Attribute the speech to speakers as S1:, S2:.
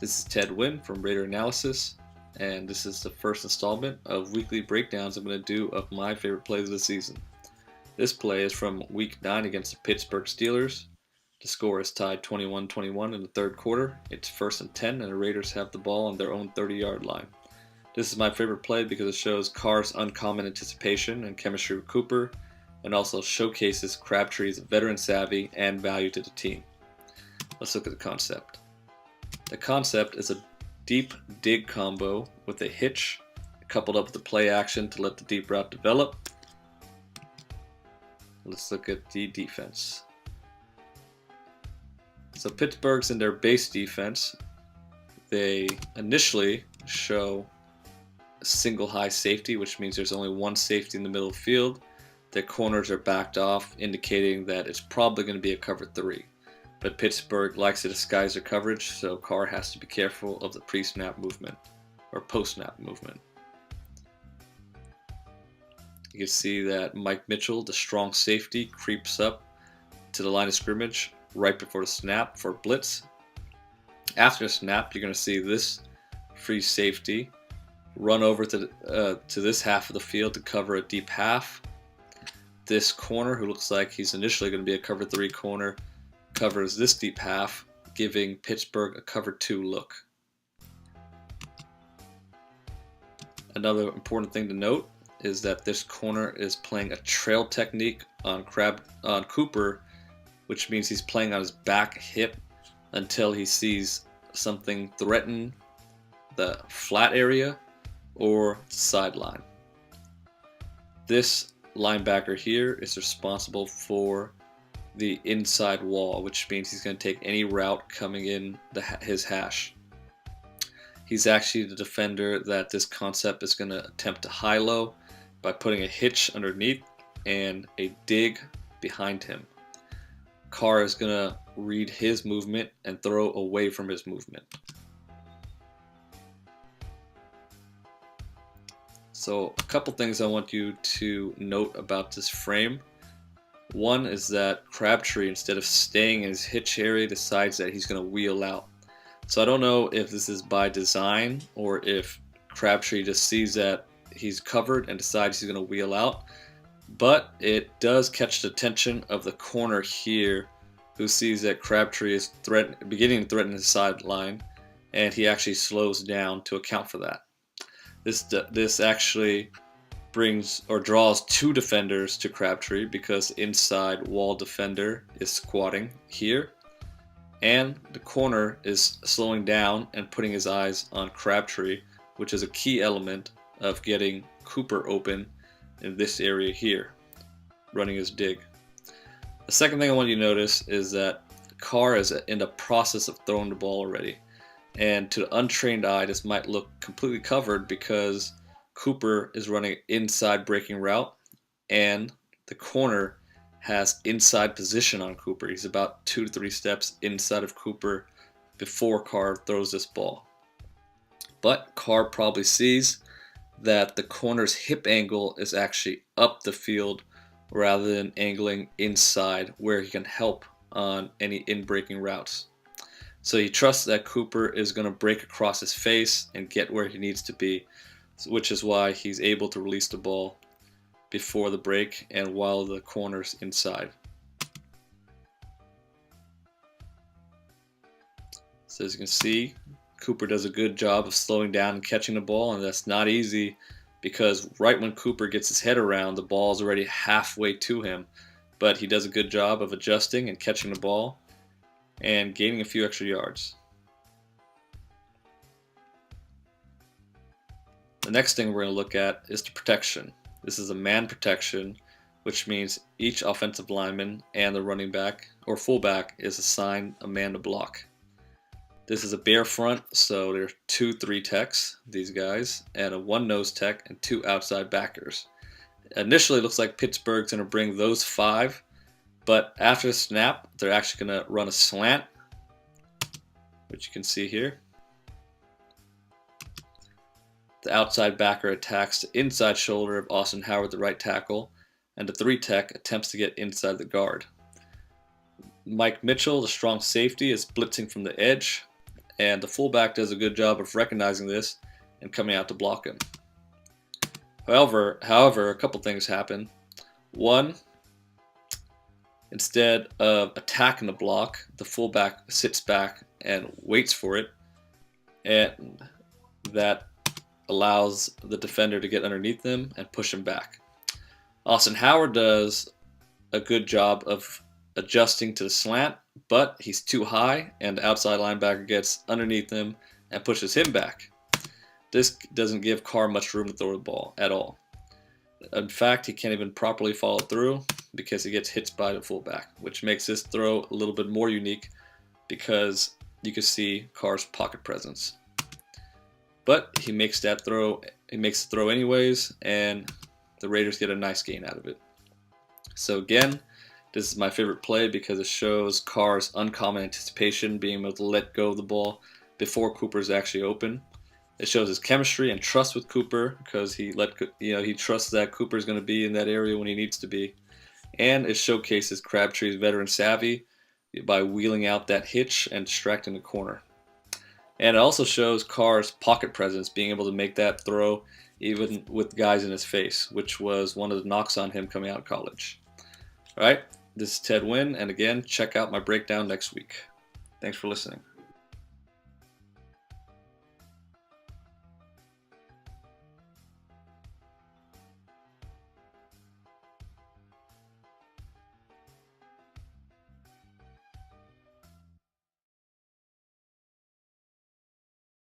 S1: This is Ted Wynn from Raider Analysis, and this is the first installment of weekly breakdowns I'm going to do of my favorite plays of the season. This play is from Week 9 against the Pittsburgh Steelers. The score is tied 21-21 in the third quarter. It's 1st and 10, and the Raiders have the ball on their own 30-yard line. This is my favorite play because it shows Carr's uncommon anticipation and chemistry with Cooper, and also showcases Crabtree's veteran savvy and value to the team. Let's look at the concept. The concept is a deep dig combo with a hitch coupled up with the play action to let the deep route develop. Let's look at the defense. So Pittsburgh's in their base defense. They initially show a single high safety, which means there's only one safety in the middle of the field. Their corners are backed off, indicating that it's probably going to be a cover 3. But Pittsburgh likes to disguise their coverage, so Carr has to be careful of the pre-snap movement, or post-snap movement. You can see that Mike Mitchell, the strong safety, creeps up to the line of scrimmage right before the snap for blitz. After the snap, you're going to see this free safety run over to this half of the field to cover a deep half. This corner, who looks like he's initially going to be a cover 3 corner, covers this deep half, giving Pittsburgh a cover 2 look. Another important thing to note is that this corner is playing a trail technique on Cooper, which means he's playing on his back hip until he sees something threaten the flat area or sideline. This linebacker here is responsible for the inside wall, which means he's going to take any route coming in his hash. He's actually the defender that this concept is going to attempt to high-low by putting a hitch underneath and a dig behind him. Carr is going to read his movement and throw away from his movement. So a couple things I want you to note about this frame. One is that Crabtree, instead of staying in his hitch area, decides that he's going to wheel out. So I don't know if this is by design or if Crabtree just sees that he's covered and decides he's going to wheel out. But it does catch the attention of the corner here, who sees that Crabtree is beginning to threaten his sideline, and he actually slows down to account for that. This actually brings or draws 2 defenders to Crabtree because inside wall defender is squatting here, and the corner is slowing down and putting his eyes on Crabtree, which is a key element of getting Cooper open in this area here, running his dig. The second thing I want you to notice is that Carr is in the process of throwing the ball already, and to the untrained eye this might look completely covered because Cooper is running inside breaking route, and the corner has inside position on Cooper. He's about 2 to 3 steps inside of Cooper before Carr throws this ball. But Carr probably sees that the corner's hip angle is actually up the field rather than angling inside where he can help on any in-breaking routes. So he trusts that Cooper is going to break across his face and get where he needs to be, which is why he's able to release the ball before the break and while the corner's inside. So as you can see, Cooper does a good job of slowing down and catching the ball, and that's not easy because right when Cooper gets his head around, the ball is already halfway to him. But he does a good job of adjusting and catching the ball and gaining a few extra yards. The next thing we're going to look at is the protection. This is a man protection, which means each offensive lineman and the running back or fullback is assigned a man to block. This is a bare front, so there are 2 3 techs, these guys, and a 1 nose tech and 2 outside backers. Initially, it looks like Pittsburgh's going to bring those 5, but after the snap, they're actually going to run a slant, which you can see here. The outside backer attacks the inside shoulder of Austin Howard, the right tackle, and the 3 tech attempts to get inside the guard. Mike Mitchell, the strong safety, is blitzing from the edge, and the fullback does a good job of recognizing this and coming out to block him. However, a couple things happen. One, instead of attacking the block, the fullback sits back and waits for it, and that allows the defender to get underneath them and push him back. Austin Howard does a good job of adjusting to the slant, but he's too high, and the outside linebacker gets underneath him and pushes him back. This doesn't give Carr much room to throw the ball at all. In fact, he can't even properly follow through because he gets hit by the fullback, which makes this throw a little bit more unique because you can see Carr's pocket presence. But he makes that throw. He makes the throw anyways, and the Raiders get a nice gain out of it. So again, this is my favorite play because it shows Carr's uncommon anticipation, being able to let go of the ball before Cooper is actually open. It shows his chemistry and trust with Cooper because he trusts that Cooper is going to be in that area when he needs to be, and it showcases Crabtree's veteran savvy by wheeling out that hitch and distracting the corner. And it also shows Carr's pocket presence, being able to make that throw even with guys in his face, which was one of the knocks on him coming out of college. All right, this is Ted Wynn, and again, check out my breakdown next week. Thanks for listening.